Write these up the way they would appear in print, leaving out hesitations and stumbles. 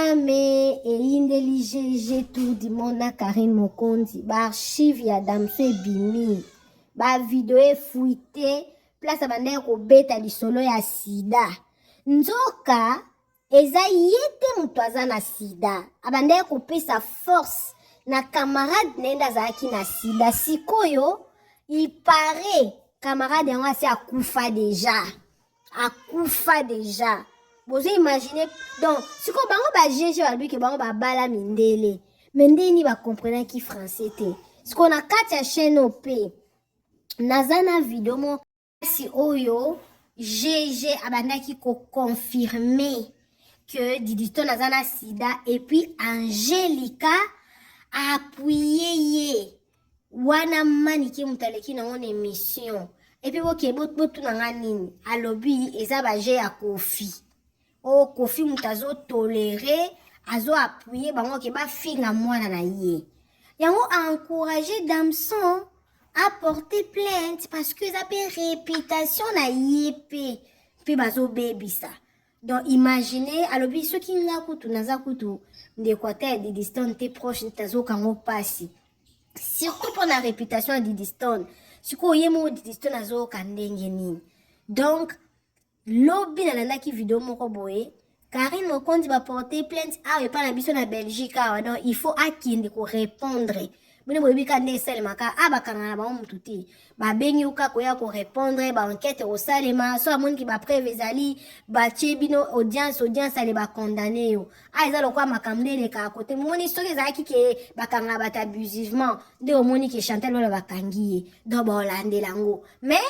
Nzame et Indeli GG tout du monde na Karine Mokondi. Ba archive ya Damso et Bimi. Ba vidéo e fuité. Place à bande ko beta lisolo ya sida. Nzoka eza yete mutu aza na sida. Abande ko pesa force na camarade nenda zaki na sida. Sikoyo il paraît camarade yango asi akufa déjà. Akufa déjà. Vous imaginez donc si ko bango ba GG ba lui ke bango ba bala mindele. Mendeni ba comprendre ki français te. Si ko na kati ya chaîne OP. Nazana vidéo mo si oyo GG abandaki ko confirmer que Didiston nazana sida et puis Angelica a appuyé ye wana maniki mutaleki na on émission et puis ok botu nanga nini alobi eza ba G ya Kofi o Kofi mutazo tolérer azo appuyer bango ke ba finga mwana na ye yango a encourager Damson à porter plainte parce que ça fait réputation na yépé puis bazo baby ça donc imaginez alobi ceux qui nga kutu naza kutu d'Équateur de distance t'es proche tazo kango passi surtout pour la réputation de distance siko yemo de distance nazo kandenge nini donc lobby na nanda ki vidéo moko boye Karine Mokondi va porter plainte ah pas la biso na Belgique ah donc il faut akinde ko répondre. Bino boyebi ka nde esalema ka abakanga na bango mutu te babengi uka koya ko répondre ba enquête osalema so amoni ki ba preuve ezali batie bino audience ale ba condamné yo eza lokwa makambo nde ka kote moni soki ezalaki ke bakanga bata abusivement nde omoni ke Chantal wala bakangi ye donc baolandela yango mais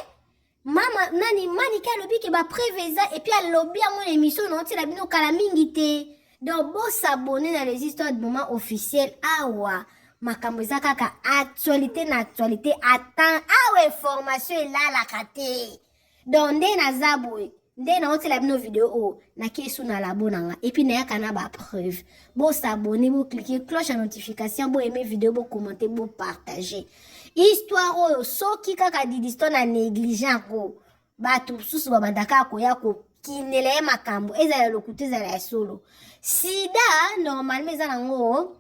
mama nani manika alobi ke ba preuve eza et puis alobi yango na émission na otila bino kala mingi te donc bo s'abonner dans les histoires de moment officiel awa makambo eza kaka actualité na actualité attend awa information elalaka te donc nde naza boye nde naotela bino video oyo nakesu na labo nanga et puis nayaka na bapreuve bo s'abonner bo cliquer cloche ya notification bo aimer video bo commenter bo partager histoire oyo soki kaka Didiston na négligent ko bato mosusu babandaka koya kokinela ye makambo ezala lokuta ezala ya solo sida normalement eza nango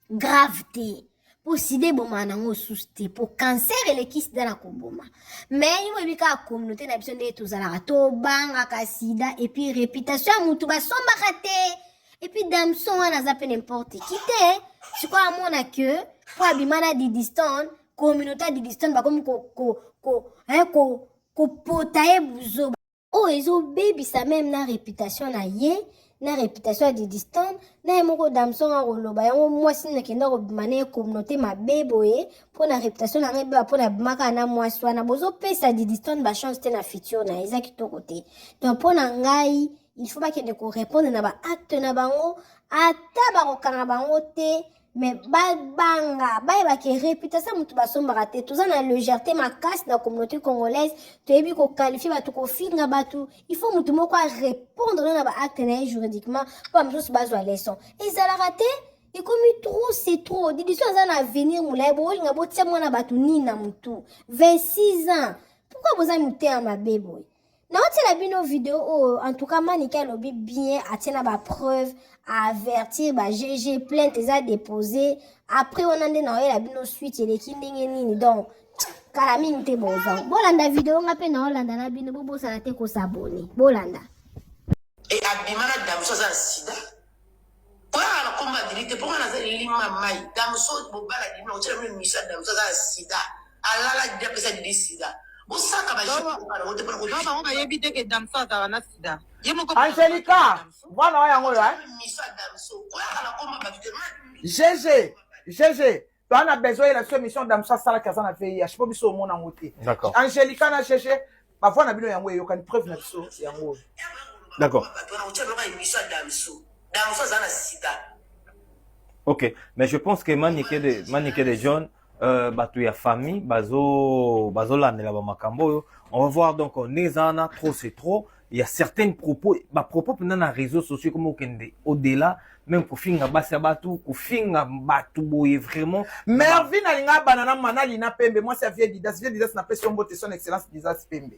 grave te pour sida eboma nango susu te pour cancer eleki sida na koboma mais yo boyebi kaka communauté na biso nde tozalaka tobangaka sida et puis réputation ya mutu basombaka te et puis Damson wana aza mpe n'importe ki te sikoyo amona ke po abima na Didiston communauté ya Didiston bakomi kopota ye buzoba oyo ezobebisa meme na réputation na ye na réputation ya Didiston na ye moko Damson akoloba yango mwasi nakenda kobima na ye communauté mabe boye mpo na réputation na ngai beba mpo na bimaka na mwasi wana bozopesa Didiston bachance te na futur na eza kitoko te donc mpo na ngai il faut bakende korépondre na baacte na bango ata bakokanga bango te mais babanga bayebake réputation mutu basombaka te toza na légèreté makasi na communauté congolaise toyebi koqualifie bato kofinga bato il faut mutu moko arépondre na baacte na ye juridiquement mpo bamosusu bazwa leson ezalaka te ekomi trop c'est trop Didiston aza na avenir molai bolinga botia mwana bato nini na mutu 26 ans pourquoi boza motema mabe boye naotela bino vidéo oyo en tout cas manika alobi bien atina bapreuve à avertir ba GG plainte eza déposé après wana nde naoyela bino suite eleki ndenge nini donc kala mingi te bozango bolanda vidéo nga mpe naolanda na bino bobosana te kosabone bolanda et abima na Damson aza na sida po yaka na komba dirite mpo nga naza lilima mai Damson bobala dima otela mino misa Damson aza na sida alala didi apesa didi sida bosaka bango bayebi te ke Damson azala na sida Angelica mwana wa yango yo GG on a besoin de la soumission Damson sala kaza na VIH po biso mona ngo te Angelica na GG bavwa na bino yango eyokani preuve na biso yango d'accord ok mais je pense que manique de John bato ya famille bazolandela ba makambo oyo on va voir donc on ezana trop c'est trop il y a certains propos, propos pendant les réseaux sociaux comme au-delà, même pour finir Basabatou, pour finir Batouboye vraiment. Mervin alinga banana manali na pembe, moi c'est vieux Didas n'a pas son beauté son excellence Didas pembe.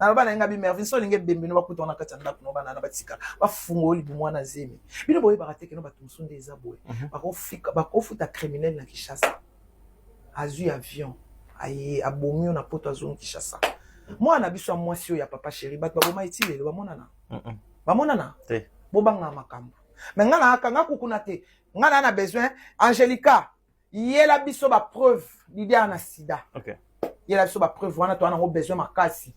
Na ba na bi Mervin so linge bembe no bakuta na katanda kuno banana batika. Ba fungoli bi mwana zemi. Bino boye barate ke no batumsunde ezaboye. Bakofuta criminel na Kinshasa. Azu avion. Aye abomio na poto azon Kinshasa. Moi na biso moi si ya papa chéri bat baboma itile ba monana. Ba monana. Te. Bobanga makambo. Mais ngana akanga kukuna te. Ngana na besoin Angelica. Yela biso ba preuve l'idée na sida. OK. Yela biso ba preuve wana to ana ho besoin makasi.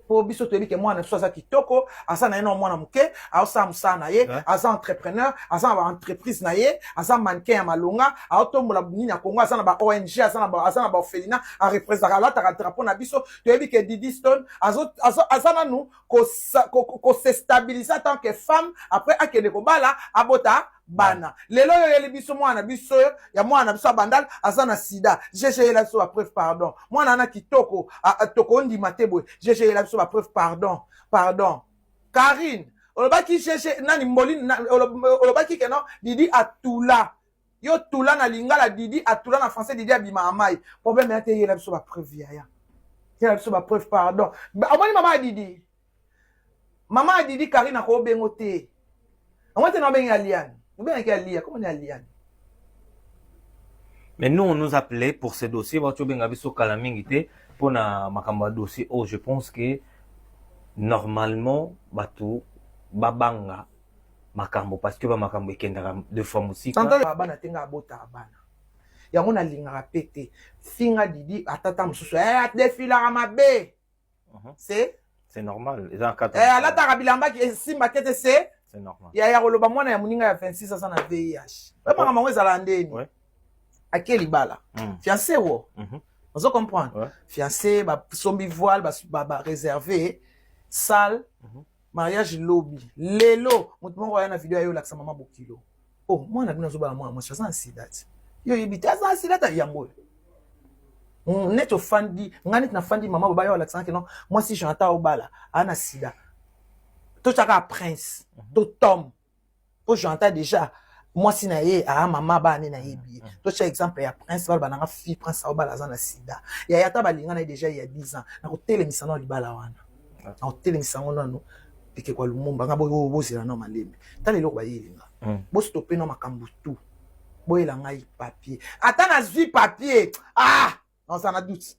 Po biso to ebike mwana biso za kitoko, asa na eno mwana muke, asa musana ye, asa entrepreneur, asa ba entreprise na ye, asa mannequin ya malonga, autombola bunini ya Kongo, asa na ba ONG, asa na ba orphelinat, a représenter la ta drapeau na biso, to ebike Didi Stone, asa na nous ko se stabiliser tant que femme après akende ko bala abota bana lelo yo yeli biso mwana biso ya mwana biso bandal azana sida jeje la biso ba preuve pardon mwana na kitoko toko ndima teboy jeje la biso ba preuve pardon Karine olobaki jeje nani mboli olobaki keno Didi atula yo tula na lingala Didi atula na français Didi abima amai problème ya te yela biso ba preuve ya biso ba preuve pardon amoni mama Didi Karine ko bengo te amoni na bengi aliane. Mais nous, on nous appelait pour ce dossier. Pour un dossier. Oh, je pense que normalement, bateau, babanga, makambo, parce que makambo ekendara deux fois musique. Bana tenga abota abana. Yango na linga pété. Finga Didi atata mususu. Defila mabe. C'est normal. Ala tarabilamba ki simba tete c'est. C'est normal. Il y a un mwana ya muninga ya 26 ans na VIH. Vraiment maman ezala ndeni. Ouais. Akeli bala. Fiancé wo. On se comprend. Ouais. Fiancé ba sombi voile ba réservé salle mariage lobby. Lelo mutu moko ya na video yo lakisa mama bokilo. Oh mwana bino zo bala mwana ça sans sidati. Yo yibita sans sidata yango. Neto fandi ngani na fandi mama baba yo lakisa que non moi si j'entends au bala ana sida. Tout ça prince, tout homme. Pour j'entends déjà, moi si naie à maman ba ne naie bi. Tout ça exemple ya prince ba na fille prince au bala za na sida. Ya yata ba linga na déjà il y a 10 ans. Na ko telemisa na libala wana. Na ko telemisa ngona no. Pike kwa lumumba ngabo bo zela na malembe. Tale lo ba yelinga. Bo stopper na makambu tout. Bo elanga i papier. Ata na zui papier. Ah, non ça na doute.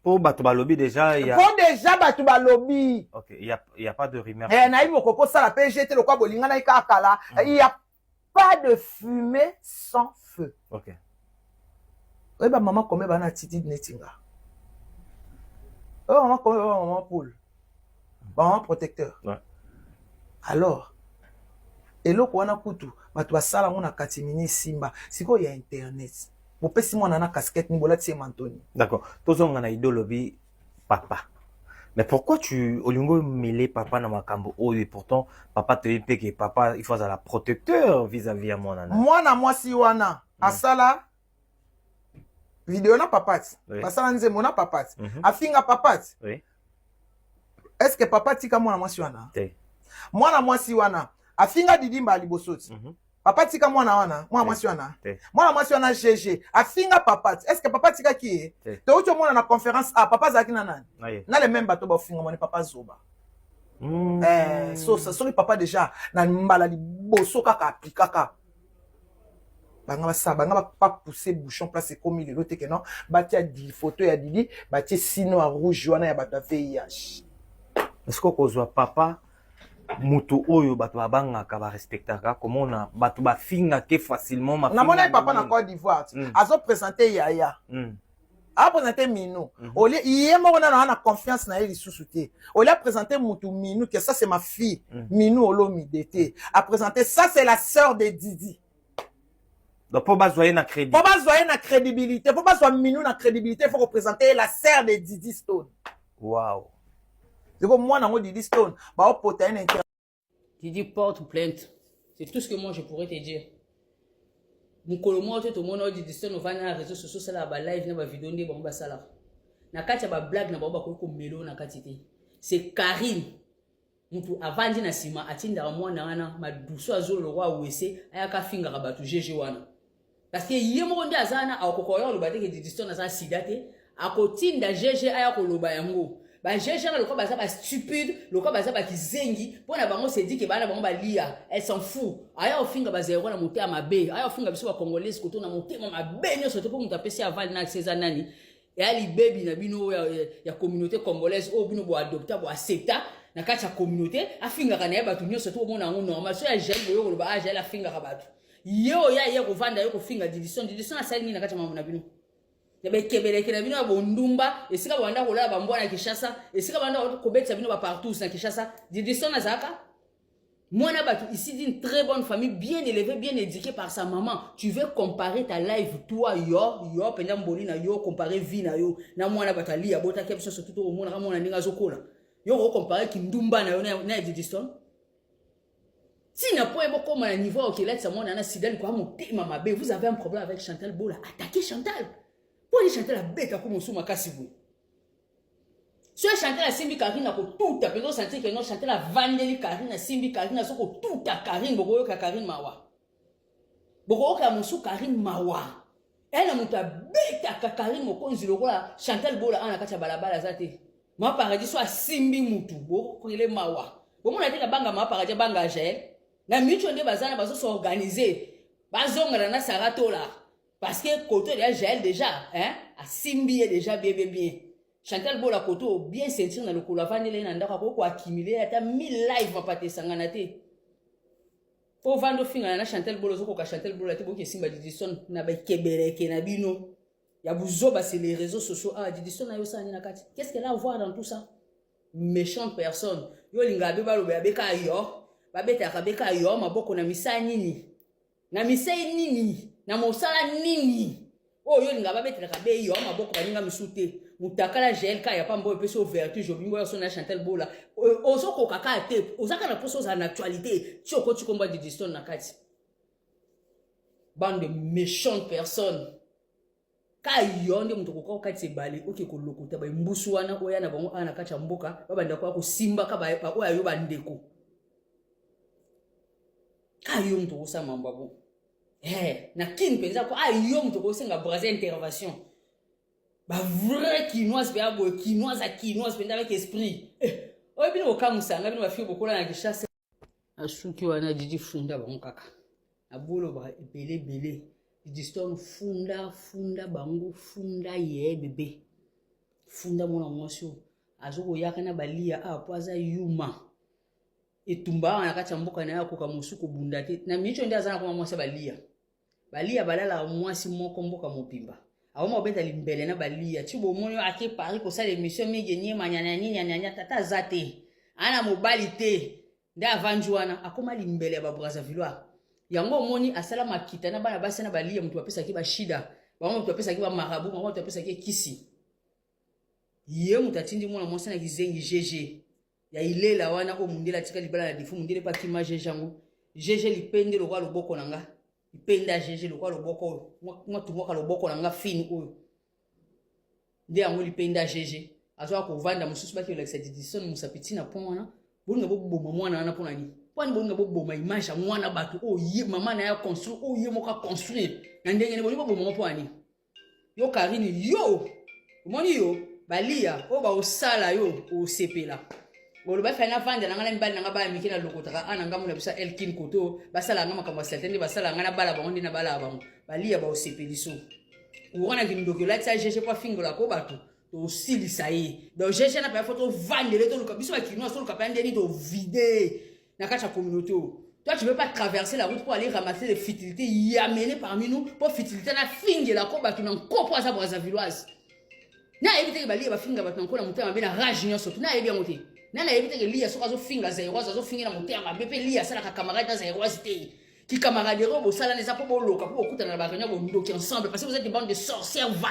Pour Batouba-Lobby, déjà, il y a... Pour déjà Batouba-Lobby. Ok, il y a pas de rumeur. Il n'y a pas de fumée sans feu. Ok. Oui, bah, maman, comment va titi de netinga? Oh, maman, comment va maman poule? Maman protecteur. Ouais. Alors, et là, quand on a coutu, Batouba Sala, on a katimini simba. C'est quoi, il y a Internet? Si moi nana casquette ni bola tsie mantoni. D'accord. Tozo ngana idolobi papa. Mais pourquoi tu olingo mêler papa na makambo oh et pourtant papa te dit que papa il faut la protecteur vis-à-vis à mon nana. Moi si wana asala vidéo na papa. Asala nze mona papa. Afinga papa. Oui. Est-ce que papa tika moi si wana? Te. Moi si wana afinga Didi mba libosoti. Papa tika mwana wana, mwana mwasi wana. Mwana mwasi wana GG. Afinga papa. Est-ce que papa tika qui est? Te ucho mwana na conférence a papa zaki na nani? Na le même bateau ba finga mwana papa zoba. So papa déjà na mbala liboso kaka aplikaka. Banga pas pousser bouchon place comme il est que non. Batia di photo ya Didi, batia sino à rouge wana ya bata VIH. Est-ce qu'on voit papa mutu oyo batu babanga ka ba respectaka comment na batu ba finga ke facilement ma na mona papa na Côte d'Ivoire azo présenter Yaya a présenter Minou ole yemo na confiance na ele sous-souté ole a présenter mutu Minou que ça c'est ma fille Minou Olomi d'été a présenter ça c'est la sœur de Didi donc pour bazoyer na crédit pour bazoyer na crédibilité pour bazoyer Minou na crédibilité faut représenter la sœur de Didi Stone. Waouh. C'est comme moi, dans Didi Stone, bah, Didi porte plainte. C'est tout ce que moi je pourrais te dire. Mon colomo, tout le monde Didi Stone, on va dans les réseaux sociaux, ça là, live, na vidéo, ne bomba ça là. Na katia ba blague, na bomba ko melo na katité. C'est Karine. mutu avandi na sima atinda mwana wana maduso azolo kwa wese ayaka finga ka batu jeje wana parce que yemo nde azana akokoya lobate ke Didiston na sa sidate akotinda jeje ayako loba yango ba jeje na lokwa baza ba stupide lokwa baza ba kizengi pona bango se dit que bana bango ba lia elle s'en fout aya ofinga ba zero na moté mabe aya ofinga biso ba congolais ko to na moté mabe nyo sote po mutapesi avandi na César nani et ali baby na bino ya communauté congolaise o bino bo adopta bo accepta na kati ya communauté afinga kana ya batu nyonso to mona ngo normal so ya jeune boyo ko ba aja la finga ka batu yo ya ko vanda yo ko finga Didiston asali na kati ya mambo na bino ya bekebeleke na bino ya bondumba esika banda ko la bambwana Kishasa esika banda ko betsa bino ba partout na Kishasa Didiston azaka mwana batu ici d'une très bonne famille bien élevée bien éduquée par sa maman tu veux comparer ta life toi yo penda mboli na yo comparer vie na yo na mwana batali ya bota kepso surtout au mona mona ninga zokola yo ko comparer kindumba na yo na Didiston si n'a pas beaucoup à niveau auquel est mona na sidel ko motema mabe vous avez un problème avec Chantal Bola attaquez Chantal pour les Chantal la bête comme sous makasi vous so Chantal Simbi Karine ko tout a peut sentir que non Chantal la vandeli Karine Simbi Karine so ko tout a Karine boko ka Karine mawa boko ka musu Karine mawa elle a muta beta ka Karine mokonzi lokola Chantal Bola ana kacha balabala zate ma paradis so Simbi mutu boko ko ile mawa bomo na tika banga ma paradis banga gel na micho nde bazana bazo so organiser bazongala na saratola parce que côté de gel déjà hein a Simbi déjà bien Chantal Bola koto bien sentir na lokolo avandele na ndaka ko accumuler ata 1000 live va te sangana te po vando finga na Chantal Bola zoko ka Chantal Bola te boke simba Didiston na ba kebereke na bino ya buzoba c'est les réseaux sociaux ah Didiston na yo sa na kati qu'est-ce qu'elle a à voir dans tout ça méchante personne yo linga be balo be ka yo ba beta ka be ka yo maboko na misa nini na mosala nini oh yo linga ba beta ka be yo maboko ba linga misute mutakala GLK ya pambo epeso ouverture jobingo ya sona Chantal Bola ozoko kaka te ozaka na poso za actualité choko chikomba Didiston na kati bande de méchantes personnes ka yonde muto ko kati bale oke ko lokuta ba mbusu wana oya na bango ana kacha mboka babanda kwa ko simba ka ba oya yo bandeko ka yo muto ko sama mbabo na kin penza ko ayo muto ko senga braser intervention ba vrai quinoise be abo quinoise penda avec esprit oyo bino okamusanga bino bafi bokola na Kishasa asuki wana Didi funda bango kaka abolo ba ebele Didiston funda bango funda ye bebe funda mona mwasio azoko yakana balia apaza yuma etumba na kacha mboka na yako ka musuko bundate na micho ndio azana kwa mwasa balia balala mwasi moko mboka mopimba awoma obeta limbele na balia chibo monyo ake Paris ko sala émission migenye manyanya tata zate ana mobali te nda avanjuana akoma limbele ba Brazzaville yango moni asala makita na bana basi na balia mtu apesa ki ba shida ba mtu apesa ki ba marabu ba mtu apesa ki kisi ye mutatindi mwana mwansa na kizengi GG ya ilela wana o mundela tika libala na difu mundele pa kima GG lipende lokwa loboko nanga ipenda GG lokwa loboko mwatu mwaka loboko nanga fini oyo nde yango lipenda GG azwa ko vanda mususu baki Alexa Didiston musapiti na pona bonga boboma mwana wana pona ni poni bonga boboma image ya mwana batu o ye mama na ya construire o ye moka construire na ndenge ne bonga boboma pona ni yo Karine yo moni yo balia o ba osala yo o sepela bolo ba fana vanda na ngana mbali na ba mikina lokotaka ana ngamu na bisa Elkin Koto basala ngama kama certaine basala ngana bala bango ndina bala bango balia ba osepeliso uona kindoke la tsa GG pa fingola ko batu to silisa ye donc GG na pa photo vandele to luka biso ba kino so luka pande ni to vider na kacha communauté. Toi tu veux pas traverser la route pour aller ramasser les futilités y amener parmi nous pour futilité na fingola ko batu na kopo za Brazzavilloise na éviter balia ba finga batu na ko na mutema bena rage nyoso na yebi ngote nana éviter que lia so kazo finga za eroise zo finga na mutema bepe lia sala ka camarade za eroise te qui camaraderie bo sala neza po boloka po okuta na ba réunion bo ndoki ensemble parce que vous êtes des bandes de sorcières va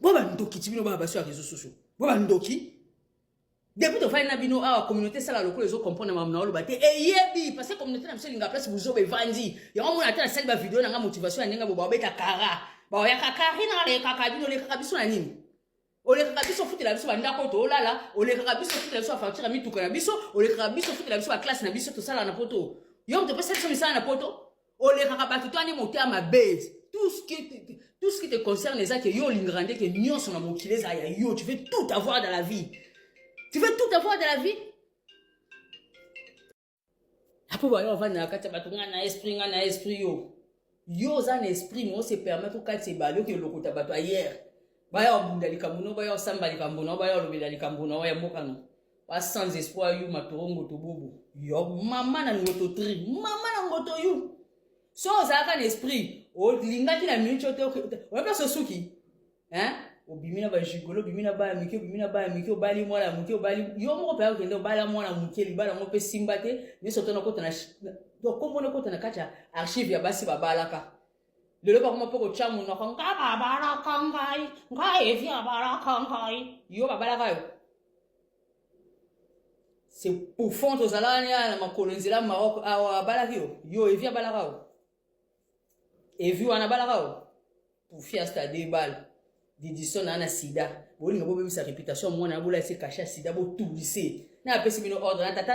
bo ba ndoki tibino ba sur les réseaux sociaux bo ba ndoki depuis to fa na bino a communauté sala lokolo zo comprendre mamna olo ba te e yebi parce que communauté na mselinga place vous zo be vandi ya mo na tala sala ba vidéo na nga motivation ya ninga bo ba beta kara ba ya kakari na le kakabino le kakabiso na nini olekaka biso futela biso bandako toolala olekaka biso futela biso bafacture ya mituka na biso olekaka biso futela biso baklasse na biso tosala na poto yo moto opesa biso misala na poto olekaka bato to ane moto ya mabe tout ce qui te concerne eza ke yo olingaka nde ke nyonso na mokili eza ya yo tu veux tout avoir dans la vie tu veux tout avoir dans la vie apo bayo avanda kati ya bato nga na esprit yo oza na esprit mo se permettre okati ebale oke lokota bato ayere baya obunda likambo no baya osamba likambo no baya olobela likambo no ya mboka no ba sans espoir yu matorongo to bobo yo mama na ngoto tri mama na ngoto yu so ozalaka na esprit olingaki na minute ote oyebi so suki obimina bajigolo obimina baya mike obali mwana muke obali yo moko mpe akokende obala mwana muke libala ngo mpe simba te nyonso to nakota na tokombona okota na kati ya archive ya basi babalaka lelo bakoma mpe kotya munoko nga babalaka ngai nga evi abalaka ngai yo babalaka yo c'est pour fond tozalaka na makolo nzela Maroc awa abalaki yo evi abalaka yo evi wana abalaka yo pour fia stade bal Didison na sida bolinga bobebisa réputation mwana bola ese cacha sida botulise na apesi bino ordre na tata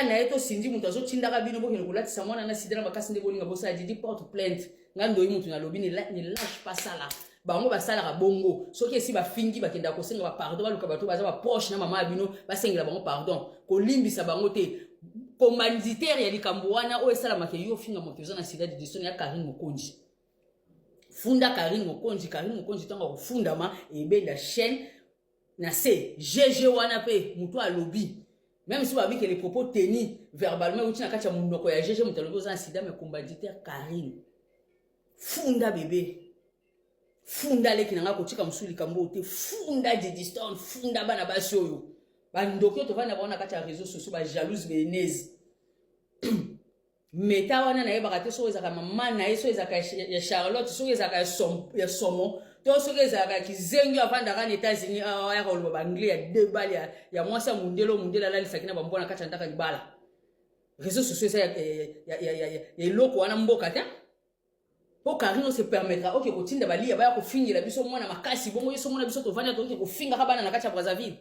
na ye to sindi mutu azotindaka bino bokende kolatisa mwana na sida na makasi nde bolinga bosala didi porte plainte nga ndoyi mutu na lobi ne lâche pas sala bango basalaka bongo soki esi bafingi bakenda kosenga bapardon baluka bato baza baproche na mama ya bino basengela bango pardon kolimbisa bango te commanditaire ya likambo wana oyo esalamaka yo finga moto eza na sida Didison ya Karine Mokonzi funda Karine Mokonzi tanga kofundama ebenda chaîne na se GG wana pe mutu alobi même si babike les propos tenus verbalement uti na kati ya munoko ya GG mutu alobi oza sida mais commanditaire Karine funda bébé funda leki nanga kotika musuli kambo te funda Didison funda bana basi oyo bandoko to vana bona kati ya réseaux sociaux ba jalouse benezi meta wana na yebaka te so ezaka mama na ye so ezaka ya Charlotte so ezaka ya somo to so ezaka kizengi avandaka na États-Unis ya koloba banglais ya debali ya mwasa mundela la lisakina bambona kati ndaka libala réseaux sociaux ya loko wana mboka te po Karine se permettra OK kotinda bali ya baya kofingela biso mwana makasi bongo yeso mwana biso to vanda to kofinga ka bana na kati ya Brazzaville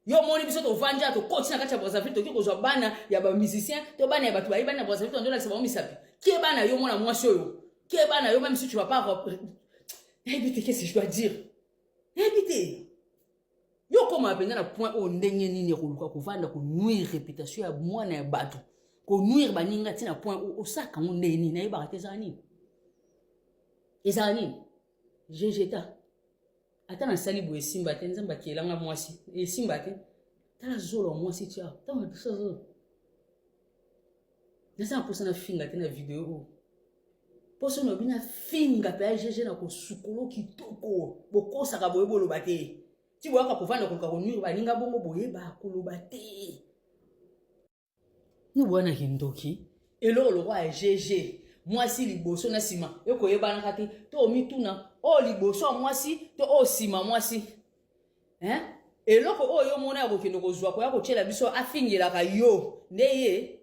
yo moni biso to vanja to koti na kati ya Brazzaville to kiko zwa bana ya ba musicien to bana ya batu ba bana Brazzaville to ndola seba misapi ki bana yo mona mwasi oyo ki bana yo même si tu vas pas éviter qu'est-ce que je dois dire éviter yo koma penda na point o ndenge nini koluka kovanda ko nuire réputation ya mwana ya batu ko nuire baninga tina point o saka ngo ndeni na yeba katezani ezani jejeta ata na sali boye simba te nzamba kielanga mwasi e simba te tala zolo mwasi tia tama dusa zolo nasa posa na finga te na video poso no bina finga pe jeje na ko sukolo kitoko bokosa ka boye boloba te ti boyaka kovanda koluka konuri baninga bongo boyeba koloba te ni bwana kindoki eloko lokwa ya jeje mwasi liboso na sima yokoyebana kati to mituna o liboso mwasi to o sima mwasi eloko oyo mona ya kokende kozwa ko ya kochela biso afingilaka yo ndeye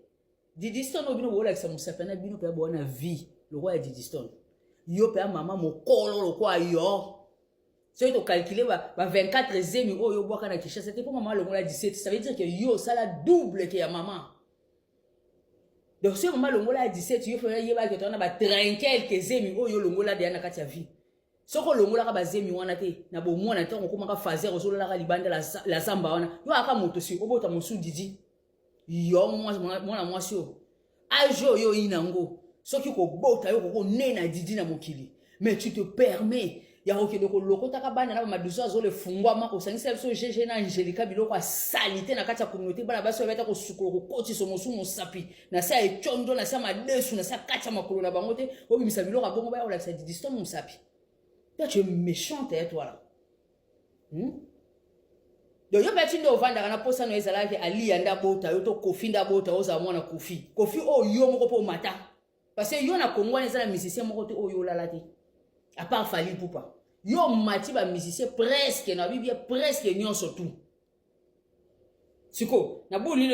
Didison obino bolakisa musapana bino pe bona vie lokwa ya Didison yo pe mama mokolo lokwa yo so to calculer ba 24 zemi oyo bwaka na Kinshasa c'était pour maman longola 17 ça veut dire que yo ça la double que ya maman. Donc si maman longola 17 yo fera yeba que tona ba trinquel que zemi oyo longola de na kati ya vie. Soko longola ka ba zemi wana te na bo mwana te ko komaka fazer ozolola ka libanda la zamba wana yo aka moto si obota mosu didi yo mwana mwasi yo ajo yo inango soki ko bota yo ko nena didi na mokili mais tu te permets ya okende ko lokota ka bana na maduso azole fungwama ko sangisa biso jeje na Angelica biloko asalite na kati ya communauté bana baso beta ko sukolo ko koti so mosu mosapi na sa e chondo na sa madesu na sa kati ya makolo na bango te obimisa biloko bongo ba ola sa Didison mosapi. Toi tu es méchante toi là. Donc yo beti ndo vanda na posa no ezala ke ali yanda bota yo to kofi nda bota oza mwana kofi o yo moko po mata parce que yo na Congo na ezala musicien moko te o yo lala te à part Fally Ipupa yo mati ba musicien presque na bibia presque nyonso tout siko na boli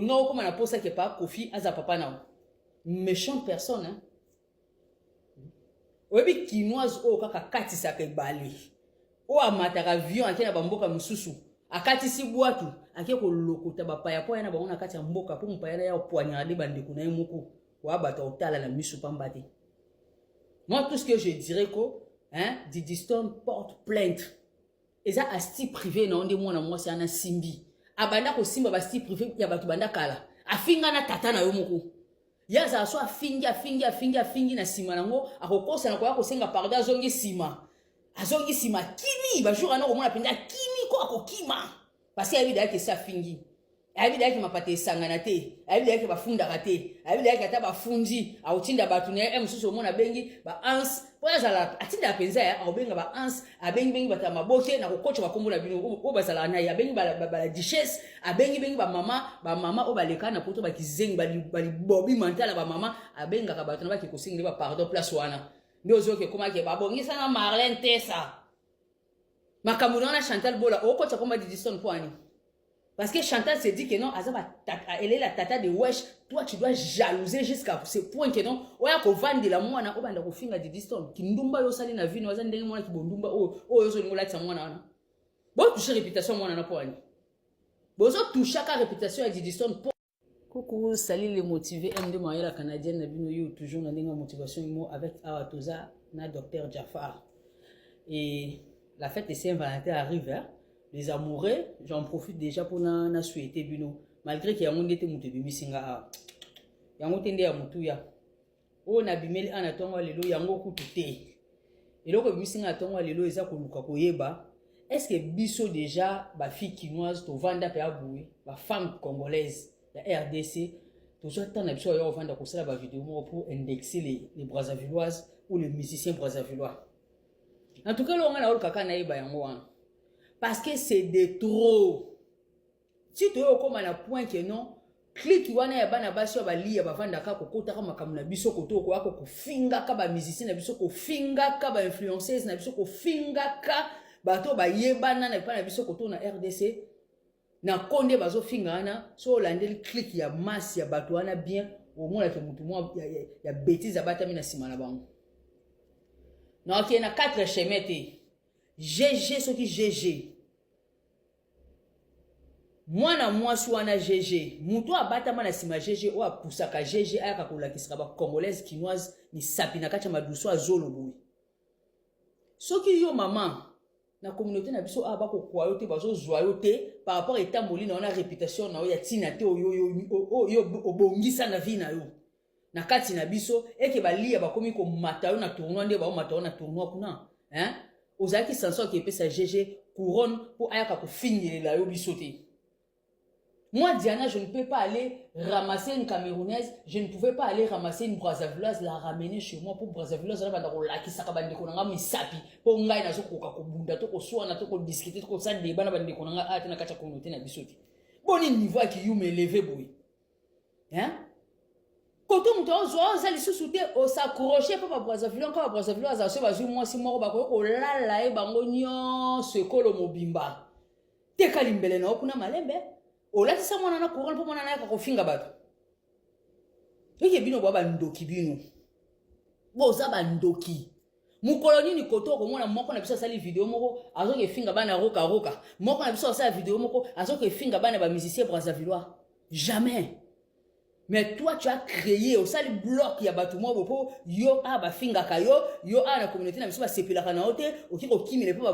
no comme na posa ke pa Kofi aza papa na méchante personne oyebi kinoise o kaka katisa ke bali o amataka avion ake na bamboka mosusu akatisi bwatu ake kolokota bapaya po ya na bango na kati ya mboka po mopaya na ya poignarder bandeko na ye moko wa bato otala na misu pamba te. Moi tout ce que je dirais que Diddy Stone porte plainte eza asti privé na onde mwana mwasi ana simbi abanda ko simba ba sti privé ya bato banda kala afinga na tata na yo moko yaza so afingi na sima nango akokosa na koya kosenga pardon azongi sima kini ba jour ana komona penda kini ko akokima parce que abida yake sa fingi abida yake mapate sangana te abida yake bafunda kate abida yake ata bafundi autinda batu na mususu omona bengi ba ans po yazala atinda penza ya obenga ba ans abengi bata maboke na kokocha bakombola bino o bazala na ya bengi ba duchesse abengi ba mama o baleka na poto bakizengi bali bobi mentala ba mama abenga ka batu na bakikosingi ba pardon place wana ndio zoke koma ke babongisa na Marlène Tessa makamuna na Chantal Bola okocha koma Diddy Stone poani. Parce que Chantal se dit que non, elle est la tata de Wesh. Toi, tu dois jalouser jusqu'à ce point que non. Oya ko vandi la mwana o banda ko finga Diddy Stone. Ki ndumba yo sali na vino wazani ndenge mwana ki bondumba yo zo ngola tsa mwana wana. Bo toucher réputation mwana na poani. Bozo toucher ka réputation ya Diddy Stone. Coucou, salut les motivés MD Moyela canadienne na bino yo toujours na ndenge motivation mo avec Awatoza na Dr Jafar. Et la fête de Saint-Valentin arrive hein. Les amoureux, j'en profite déjà pour na souhaiter bino malgré qu'il y a un été mutu bimisinga ya ngote nde ya mutu ya o na bimeli ana tongo lelo yango kututé eloko bimisinga tongo lelo eza koluka koyeba est-ce que biso déjà ba fille quinoise to vanda pe aboué ba femme congolaise la RDC to jota na biso ya vanda ko sala ba vidéo pour indexer les Brazzavilloises ou les musiciens brazzavillois. En tout cas lo ngana olukaka na yeba yango wana. Parce que c'est de trop. Si tu es comme à la point que non, clique wana ya bana basi ya bali ya bavanda ka kokota kama kamuna biso koto ko ako ko finga ka ba musicien na biso ko finga ka ba influenceuse na biso ko finga ka bato ba yebana na pa na biso koto na RDC na konde bazo finga na so landeli clique ya masse ya bato wana bien au moins que mutu mo ya bêtise abata mina sima na bango. Na ok na 4 chemete. GG ce qui GG. Mwana mwasi wana GG mutu abatama na sima GG o apusaka GG ayaka kolakisaka ba congolaise quinoise ni sapina kacha maduso azolo boui soki yo mama na communauté na biso abako kwayo te bazo zwayo te par rapport état molina on a réputation na ya tina te yo obongisa na vie na yo na kati na biso eke balia bakomi ko matayo na tournoi nde ba matayo na tournoi kuna hein ozaki sanso ki epesa GG couronne pour ayaka ko finir la yo biso te. Moi, Diana, je ne peux pas aller ramasser une Camerounaise, je ne pouvais pas aller ramasser une Brazzavilloise, la ramener chez moi pour Brazzavilloise, hein? Quand on me dit, on s'accrochait pas à Brazzavilloise, quand Brazzavilloise a fait moi si mort, on l'a là, et bangonio, ce colo mobimba. Te kalimbele na okuna malembe. Ola tisa mwana na couronne po mwana na ka kofinga bato. Ike bino baba ndoki bino. Boza ba ndoki. Mukoloni ni koto ko mwana moko na biso sali vidéo moko azoke finga bana roka. Moko na biso sali vidéo moko azoke finga bana ba musicien Brazzavillois. Jamais. Mais toi tu as créé au sali bloc ya bato mo po yo ba finga ka yo na communauté na biso ba sepelaka na ote oki ko kimile po ba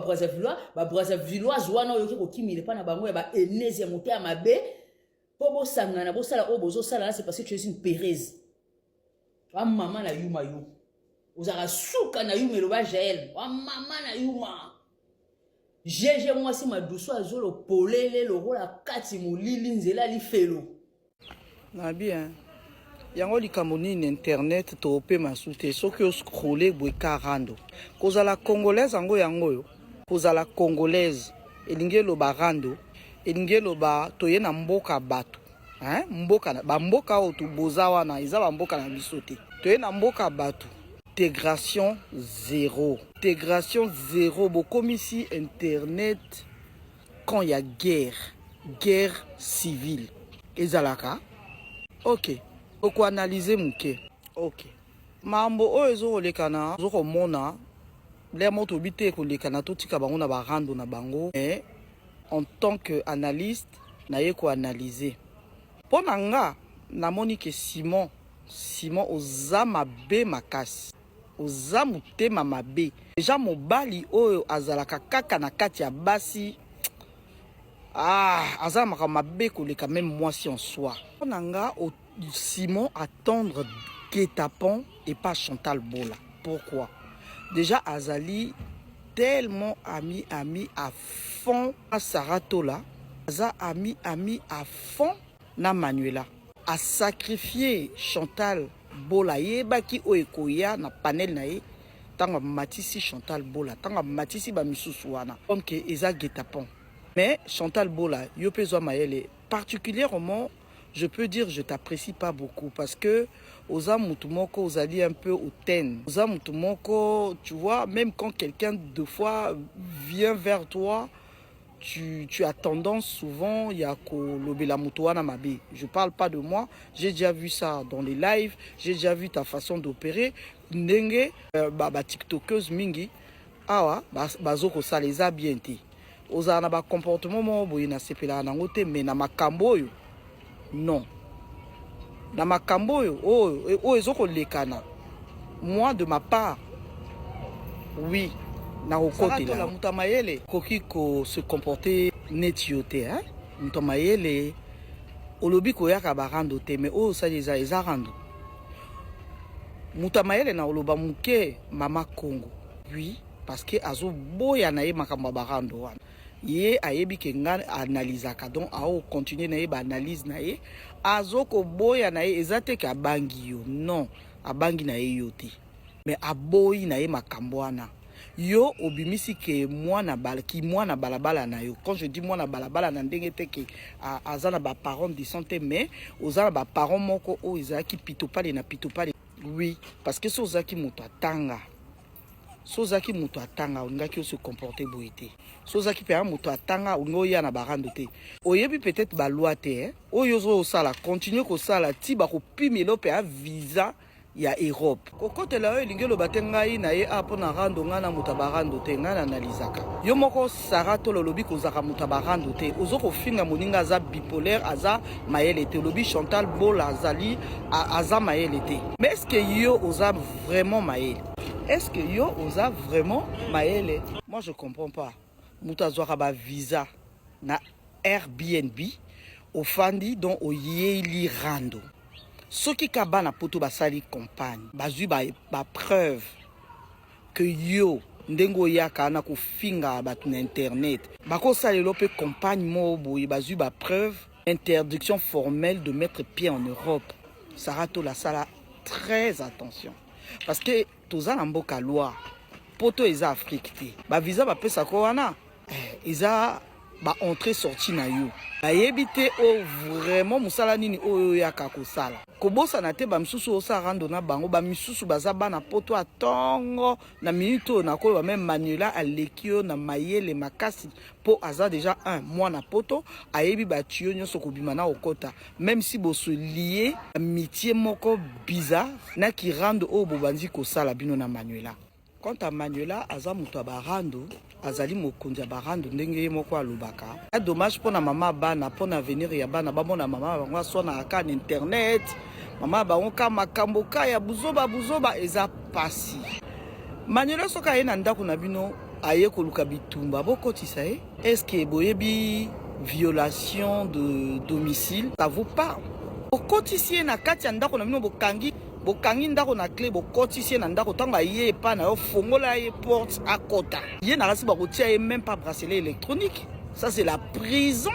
Brazzavilloise wana oki ko kimile pa na bango ya ba enezi ya moto ya mabe po bo sangana bo sala o bozo sala c'est parce que tu es une péreuse. Wa mama na yuma yo. Ozaka suka na yuma lo ba Jaël. Wa mama na yuma. Jeje moi si ma douce azolo polele lo rola kati molili nzela li felo. Na bien. Yango likambo nini internet to pe masute soki o scroller boy 40. Koza la congolaise yango yo. Koza la congolaise elinge lo barando elinge lo ba toye na mboka bato. Hein? Mboka na ba mboka o to boza wana iza ba mboka na bisote. Toye na mboka bato. Intégration zéro. Intégration zéro bo comme ici internet quand il y a guerre civile. Ezalaka. Ok. Oko analyser muke. Ok. Mambo o ezo lekana zoko mona les moto bité ko le kanato tika bango na barando na bango mais en tant que analyste na ye ko analyser pour nga na moni que Simon oza mabe makasi oza mutema mabe déjà mobali oyo azalaka kaka na kati ya basi azala mabe ko le quand même moi si en soi pour nga Simon attendre Guet-Apens et pas Chantal Bola. Pourquoi? Déjà Azali tellement ami à fond à Saratola, Aza ami à fond na Manuela, a sacrifié Chantal Bola yebaki oekoya na panel na ye tanga matisi Chantal Bola tanga matisi ba misusu wana comme que eza Guet-Apens. Mais Chantal Bola yo pezo mayele particulièrement je peux dire je t'apprécie pas beaucoup parce que Oza Mutumoko ozali un peu hautaine. Oza Mutumoko, tu vois, même quand quelqu'un de fois vient vers toi, tu as tendance souvent il y a lobela mutuana mabe. Je parle pas de moi, j'ai déjà vu ça dans les lives, j'ai déjà vu ta façon d'opérer. Ndenge ba tiktokeuse mingi awa bazoko ça les a bien té. Oza na ba comportement mo boye na sepela na ngote mais na makambo yo. Non. Na makambo oyo ezoko lekana. Moi de ma part oui na okote la mutamayele koki ko se comporter netioté hein mutamayele olobi ko yaka barando te mais o ça les a rando mutamayele na oloba muke mama Congo oui parce que azo boya na ye makamba barando wana ye ayebi ke nga analysaka donc ao continuer na ye ba analyse na ye azoko boya na ye ezate ka bangi yo non abangi na ye yo te mais aboyi na ye makambo wana yo obimisi ke mwana balabala na yo quand je dis mwana balabala na ndenge te ke azana ba parents de santé mais ozana ba parents moko o ezaki pitopale na pitopale oui parce que sozaki moto atanga sozaki moto atanga ngaki se comporter boité sozaki pe moto atanga ngoya na barando te oyebi peut-être ba loi te hein oyo zo sala continuer ko sala ti ba ko pimelo pe a visa ya Europe kokote la yo lingelo batengai na ye apona rando ngana moto barando te ngana analizaka yo moko Sarato lolobi ko zaka moto barando te ozoko finga moninga za bipolaire aza mayele te lobi Chantal Bola azali aza mayele te mais est-ce que yo oza vraiment mayele? Est-ce que yo oza vraiment maele? Moi je comprends pas. Muta zwaka ba visa na Airbnb ofandi don oyeli rando. Soki kabana poto basali compagne, bazui ba preuve que yo ndengo yaka na ko finga bat na internet. Bako salelo pe compagne mo boyi bazui ba preuve interdiction formelle de mettre pied en Europe. Sarato la sala très attention parce que toza na mboka loi poto eza Afrique te ba visa ba pesa ko wana eza ba entrée sortie na yo bayebi te o vraiment musala nini oyo yaka kosala kobosa na te ba misusu osa rando na bango ba misusu baza bana poto atongo na minute na ko ba même Manuela alekio na mayele makasi po aza déjà un mois na poto ayebi ba tio nyonso kobima na okota même si bo se lier amitié moko bizarre na ki rando o bobanzi kosala bino na Manuela. Quant à Manuela aza muto barando azali mokonzi barando ndenge ye moko alobaka a dommage pona mama bana pona venir ya bana bamona mama bango sona aka na internet mama bango ka makambo ka ya buzoba eza pasi Manuela soka ye na ndako na bino aye koluka bitumba bokotisa ye est-ce que boyebi violation de domicile ça vous parle okotisi na kati ya ndako na bino bokangi ndako na clé bokotisi na ndako tanga ye pa na yo fongola ye porte à kota ye na rasi bakotia ye même pas bracelet électronique ça c'est la prison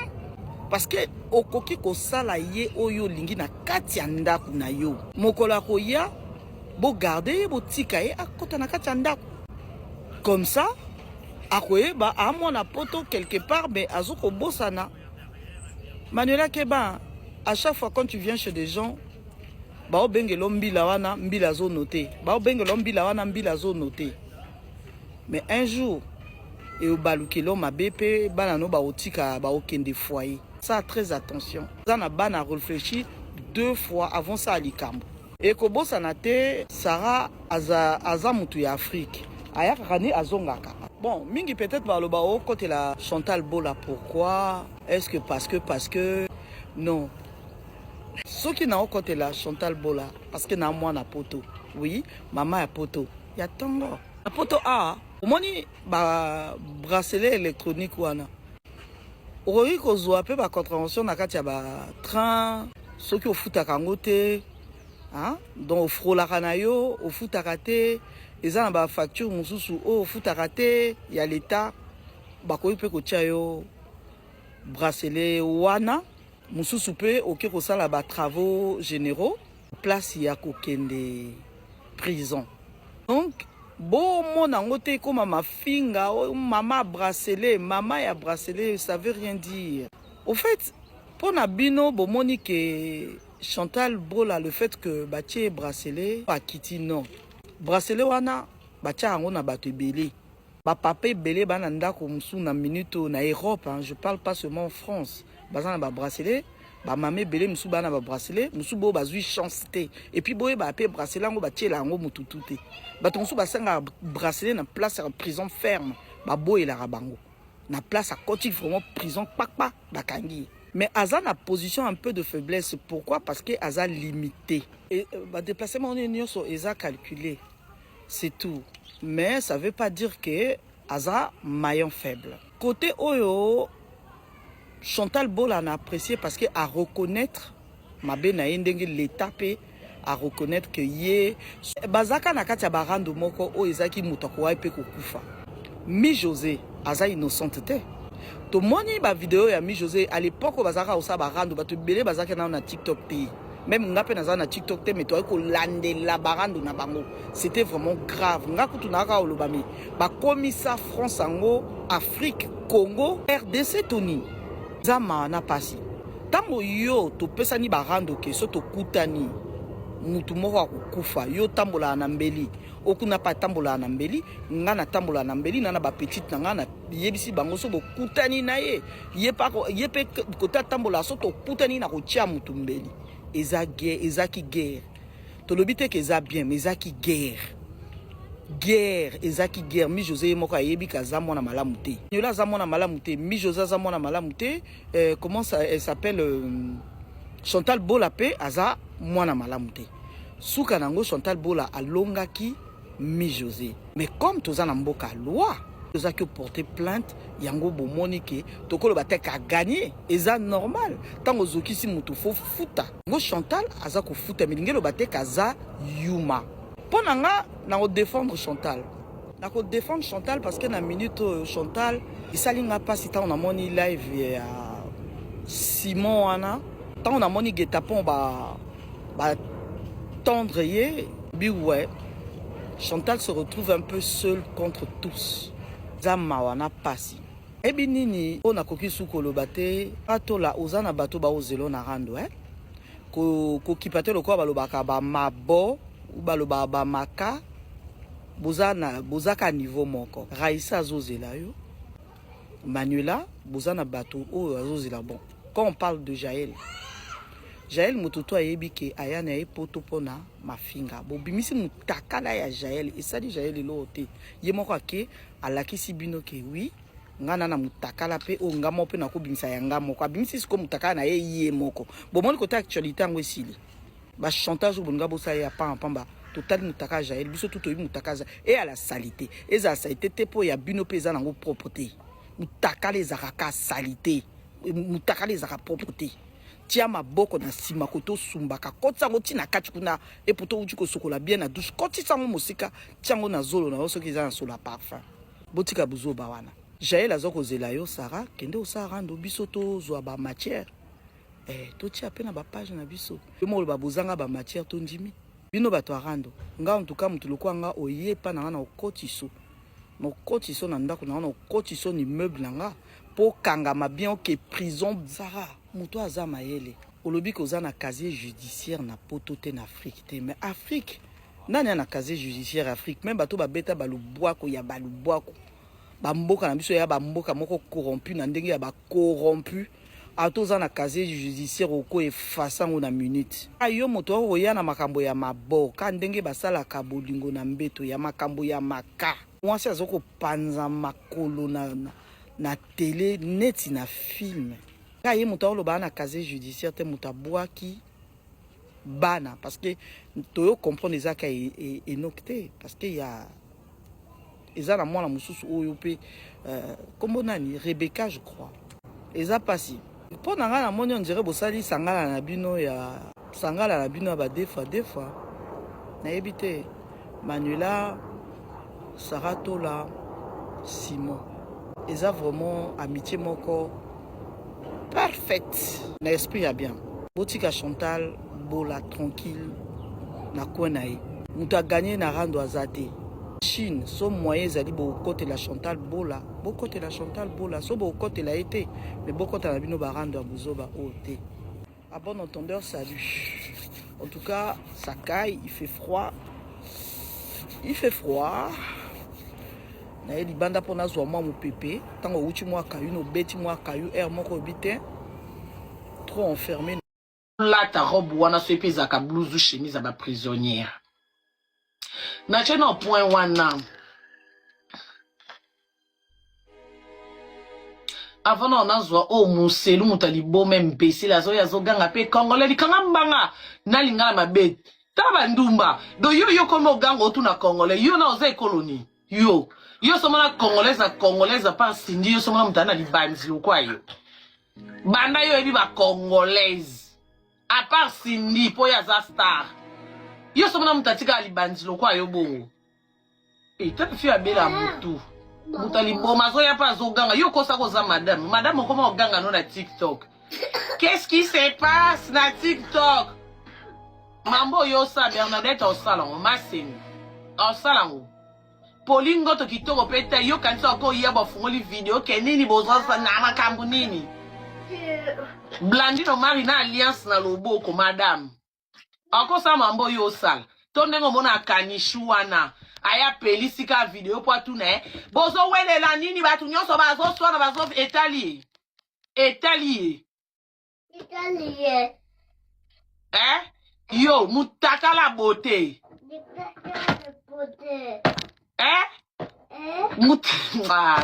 parce que okoki kosala ye oyo lingi na kati ya ndako na yo mokola koya bo garder ye botika ye akota na kati ya ndako comme ça akoyeba amona poto quelque part mais azoko bosana Manuela Keba à chaque fois quand tu viens chez des gens bao bengelo mbila wana mbila zo noté bao bengelo mbila wana mbila zo noté mais un jour et au balukelo mabepe bana no ba otika ba okende foyer ça très attention ça na bana réfléchir 2 fois avant ça alikambo et kobosa na te Sarah aza mutu ya Afrique ayaka ne azongaka. Bon, mingi peut-être baloba o côté la Chantal Bola, pourquoi? Est-ce que parce que non. Ce qui n'a au côté la Chantal Bola parce que na moi na poto. Oui, maman a poto. Ya tongo. Na poto a omoni ba bracelet électronique wana. Okoki kozwa pe ba contravention na kati ya ba train soki ofutaka ngo te. Hein? Donc ofrolaka na yo, ofutaka te. Eza na ba facture mususu o ofutaka te ya l'état. Bakoki pe kotia yo bracelet wana. Mususu pe oke kosala ba travaux généraux. Place ya kokende prison. Donc bon mon angote comme ma finga, maman bracelet, maman ya bracelet, ça veut rien dire. Au fait, pour Nabino, bon monique Chantal Bola, le fait que batie bracelet, pas kiti non. Bracelet wana, batia ango na batu belé. Ba papé belé bananda comme sous na minute na Europe, hein. Je parle pas seulement en France. Bazana ba bracelet. Ba mamé belé musu bana ba bracelet musu bo bazui chance te et puis boye ba pe bracelet ngo ba tiela ngo mututu te ba tonsu ba sanga bracelet na place en prison ferme ba boye la rabango na place à côté vraiment prison pakpa ba kangi mais aza na position un peu de faiblesse. Pourquoi? Parce que aza limité et ba déplacement on est sur eza calculé, c'est tout, mais ça veut pas dire que aza maillon faible côté oyo. Chantal Bola a apprécié parce que à reconnaître ma benayendenge l'état à reconnaître que yé bazaka na katia barando moko o ezaki mutako pe kokufa. Mi José aza innocente te. To moni ba vidéo ya Mi José à l'époque bazaka osa barando ba to belé bazaka na TikTok te. Même ngape na za na TikTok te mais to ko lande la barando na bango. C'était vraiment grave. Ngakutu na ka olobami. Ba komisa France ango, Afrique, Congo, RDC Tony. Zama na pasi. Tango yo to pesani barando ke so to kutani mutu moko akukufa yo tambola na mbeli okuna pa tambola na mbeli ngana tambola na mbeli nana ba petite na ngana yebisi bango so bo kutani na ye ye pe kota tambola so to kutani na ko tia mutu mbeli ezaki guerre to lobite ke za bien mais ezaki guerre ezaki guerre. Mi José moko ayebi kaza mona malamu te nyola za mona malamu te. Mi José za mona malamu te. Comment ça elle s'appelle Chantal Bola pe aza mona malamu te. Suka nango Chantal Bola alongaki Mi José mais comme toza na mboka loi toza ki porter plainte yango bomoni ke tokolo bateka gagner eza normal tango zokisi mutu fo futa ngo Chantal aza ko futa milingelo bateka za yuma. Pour nga na défendre Chantal. Na ko défendre Chantal parce que na minute Chantal isalinga pas si on a moni live ya Simon ana tant on a moni getapon ba tendre ye bi ouais. Chantal se retrouve un peu seule contre tous. Zama wana pasi. Ebi nini ona koki sukolo bate atola ozana bato ba ozelo na rando ko kipate lokwa balobaka ba mabo ou baloba ba maka bozaka niveau moko. Raissa azozela yo Manuela bozana bato o azozela bon. Quand on parle de Jaël mututo ayebi ke ayana e poto pona mafinga bo bimisi mutakala ya Jaël esali Jaël lo te ye moko ke alakisi bino ke oui ngana na mutakala pe o ngamo pe na ko bimisa ya ngamo ko bimisi siko mutakala na ye moko bo moni côté actualité ngo esili ba chantage bonga bosa ya pamba total mutaka Jaël biso tout oyi mutakaza et à la salité eza salité te po ya bino peza nango propreté mutakala ezaka salité mutakala ezaka propreté tia maboko na sima koto sumbaka kotsa ngoti na kati kuna et poto uji ko sokola bien na douche koti sango musika tiango na zolo na soki za na sola parfum botika buzo bawana Jaël azoko zela yo Sara kende o Sara ndo biso to zwa ba matière to tia pe na ba page na biso mo ba bozanga ba matière to ndimi bino bato arando nga en tout cas mutu lokwa nga oyepa na na okotiso no kotiso na ndako na okotiso ni meuble nga po kangama bien que prison Sara mutu aza mayele olobi ko za na casier judiciaire na poto te na Afrique te mais Afrique nani na casier judiciaire Afrique même bato ba beta balubwako ya balubwako ba mboka na biso ya ba mboka moko corrompu na ndenge ya ba corrompu atoza na casier judiciaire oko efasa ngo na minute ayo moto oya na makambo ya maboka ndenge basala ka bolingo na mbeto ya makambo ya maka Moi c'est azoko panza makolo na télé neti na film. Ka ye moto lo ba na casier judiciaire te mutabwaki bana parce que toyo comprendre ça ka enocté parce que y a eza na mwana mususu oyo pe kombo nani Rebecca je crois. Eza pasi. Pour na ngana moni on dirait bosali sangala na bino ba des fois na ebité Manuela Saratola Simon eza vraiment amitié moko parfaite na esprit ya bien botika Chantal bola tranquille na konae muta gagné na rando azate Chine so moyen ezali bo côté la Chantal bola so bo côté la été mais bo côté la bino barando ya buzoba oté à bon entendeur salut en tout cas ça caille il fait froid na eli banda pona zo mwa mopepe tango uchi mwa kayu no beti mwa kayu air moko bité trop enfermé là ta robe wana so epeza ka blouse ou chemise à ma prisonnière na chena point wana avant on a zo o muselu mutali bo même pesi la zo ya zo ganga pe congolais li kanga mbanga na lingala mabet taba ndumba do yo komo ganga otu na congolais yo na oza colonie yo somona congolaise pas sindi yo somona mutana li banzi lokwa yo banda yo ebi ba congolaise à part sindi po ya za star yo somona mutatika li banzi lokwa yo bongo tata fi abela mutu mutali boma zo ya pas zo ganga yo kosa koza madame comment ganga no na TikTok qu'est-ce qui se passe na TikTok mambo yo sa Bernadette au salon masini au salon Polingo to kitoko peta yo kanisa ko yaba fungoli video ke nini bozosa na makambu nini Blandino mari na alliance na loboko madame ako sa mambo yo sala to ndengo mona kanishuana aya pelisika video po tuna bozo welela nini batu nyonso bazo swana bazo Italie yo mutaka la beauté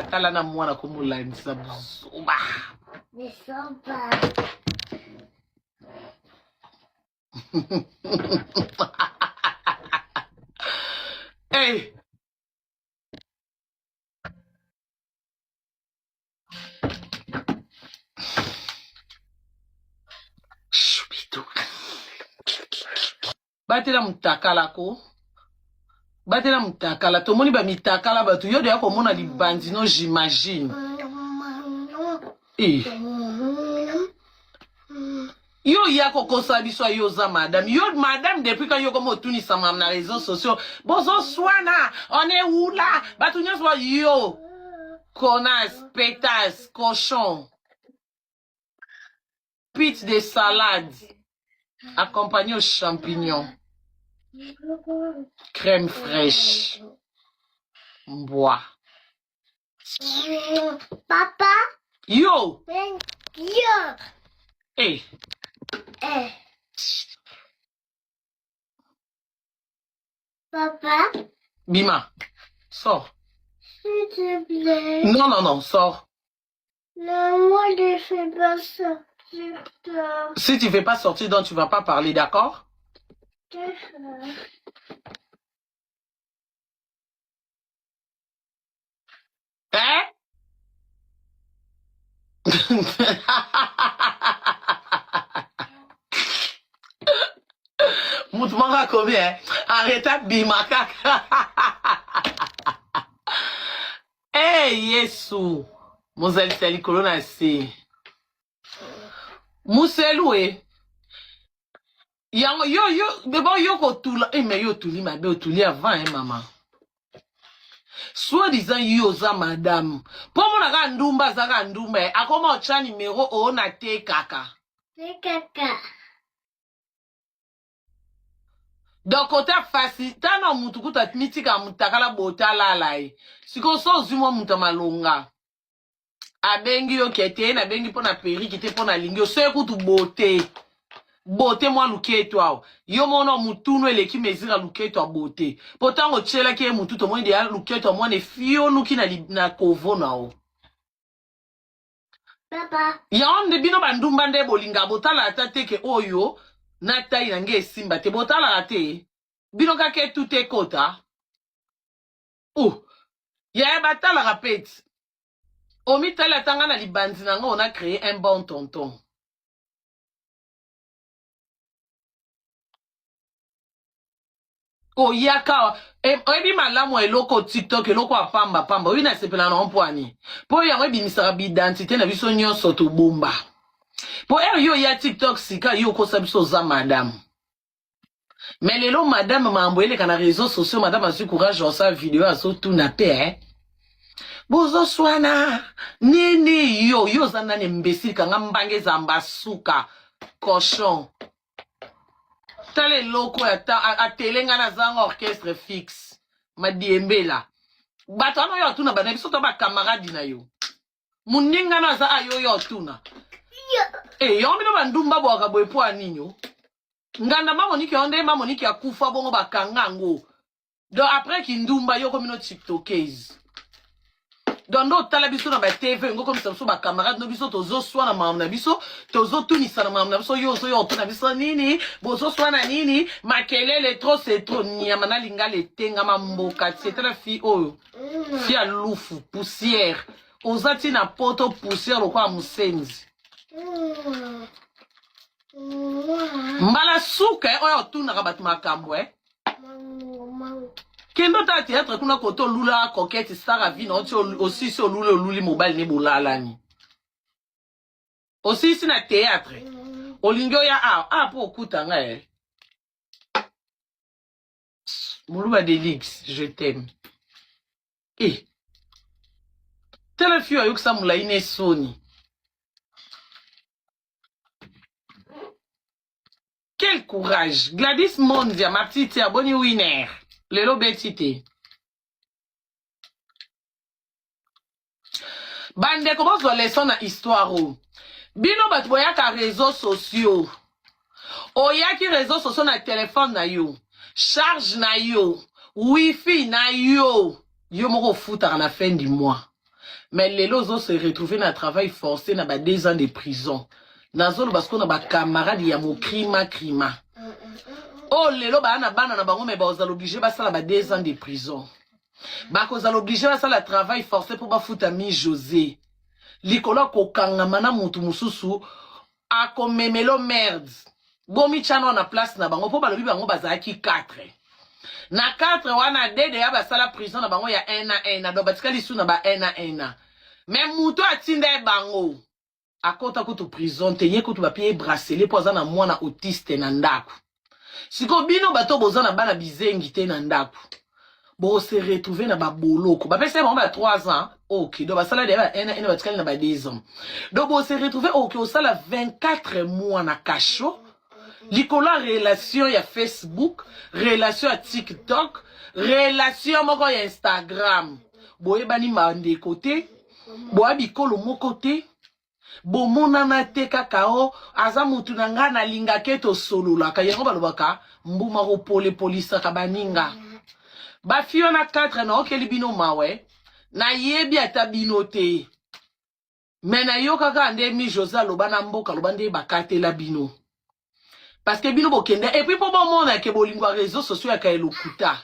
tala na mwana kumulanisa buzuba hey batela mutakala ko batela mutakala to moni ba mitakala batu yo de ko mona libanzi no j'imagine yo ya ko kosa biso yo za madame depuis quand yo comme tuni sa mam na réseaux sociaux bozo swana on est où là batu nyos wa yo connasse pétasse cochon pite de salade accompagné aux champignons crème fraîche bois Papa yo hey. Papa Bima sors s'il te plaît non sors non moi je fais pas sortir si tu fais pas sortir donc tu vas pas parler d'accord hein Moutmanga combien arrête bimaka hey Yesu mozali sali kolona se muselwe yango yo bebo yo ko tula mais yo tuli mabe otuli avant maman soi-disant yo za madame po mona ka ndumba za ka ndumba akoma ocha numéro o na te kaka donc côté facile tano mutu kuta mitika mutakala botala lai siko so zimo muta malonga abengi yo kete na bengi pona peri kete pona lingi so ekutu bote beauté moi luketo awo yo mona mutunu eleki mesira luketo beauté pourtant o tchela ke mutu to mo idéal luketo mo ne fio nuki na kovo nao Papa. ya onde bino bandumba nde bolinga botala atate ke oyo na tai na nge simba te botala ate bino kake tout ekota ya batala rapete omi tala tanga na libanzi na ngo on a créé un bon tonton. Yaka ebi malamu eloko TikTok eloko apamba pamba oyi na sepela na ompwani po yango ebimisaka bidentité na biso nyonso to bomba po yo ya TikTok sika yo kosa biso za madame mais lelo madame mambo eleka na réseaux sociaux madame asu courage dans sa vidéo aso tout na paix bozo swana nini yo za nane mbesili kanga mbange za mbasuka cochon tale loko ya telenga na zanga orchestre fixe madiembela bato ano yo tuna bana biso to ba camarade na yo muninga na za ayo yo tuna yo mino bandumba bo akabo epo aninyo nganda mamoniki onde mamoniki akufa bongo bakangango do après kindumba yo ko mino tiktokers donc ndo tala biso na ba TV ngo comme ça so ba camarade no biso tozo swana mam na biso tozo tunisa na mam na biso yo tuna biso nini bozo swana nini makelele trop c'est trop nyama na linga le tenga mamboka c'était la fille oyo fille à lufu poussière ozati na poto poussière lokwa musenzi mbala suka oyo tuna ka batu makambo kendo ta théâtre kuna koto lula coquette star vie non aussi so luli mobile ni bolalani aussi si na théâtre olingyo ya po kutanga Moulouba Delix je t'aime telle fille ayok sa moula ine soni quel courage Gladys Mondia ma petite abonne winner Lelo betite. Bande comment zo leçon na histoire o. Bino bat boya ka réseaux sociaux. Oya ki réseaux sociaux na téléphone na yo. Charge na yo. Wifi na yo. Yo moko fouta à la fin du mois. Mais lelo zo se retrouver na travail forcé na ba 2 ans de prison. Nazolo parce qu'on a ba camarade ya mo crima. Oh lelo bana na bango mais ba obligé ba sala ba 2 ans de prison. Ba koza obligé ba sala travail forcé pour ba futa mi José. Likolo ko kangama mutu mususu a komemelo merde. Bomi chano na place na bango po ba lobi bango bazaki 4. Na 4 wana dede ya ba sala prison na bango ya 1 na do batika lisu na ba 1 Mais mutu atinde bango. Akota kutu prison tenye kutu ba pied bracelet po za na mwana autiste na ndako. Siko bino bato bozana bana bizengi te na ndako. Bo se retrouver na ba boloko. Ba pese ba 3 ans. OK, do ba sala de ba 1 batikali na ba 2 ans. Do bo se retrouver OK, au sala 24 mois na cacho. Likola relation ya Facebook, relation ya TikTok, relation moko ya Instagram. Bo ebani mande côté, bo abikolo mo côté. Bo monana te kakao aza mutu na nga na linga keto solola ka yango balobaka mbuma ko pole polisa ka baninga ba fio na 4 na okeli bino mawe na yebi ata bino te mena yo kaka nde mi José loba na mboka loba nde bakatela bino parce que bino bokende et puis po bomona ke bolingwa réseaux sociaux ya ka elokuta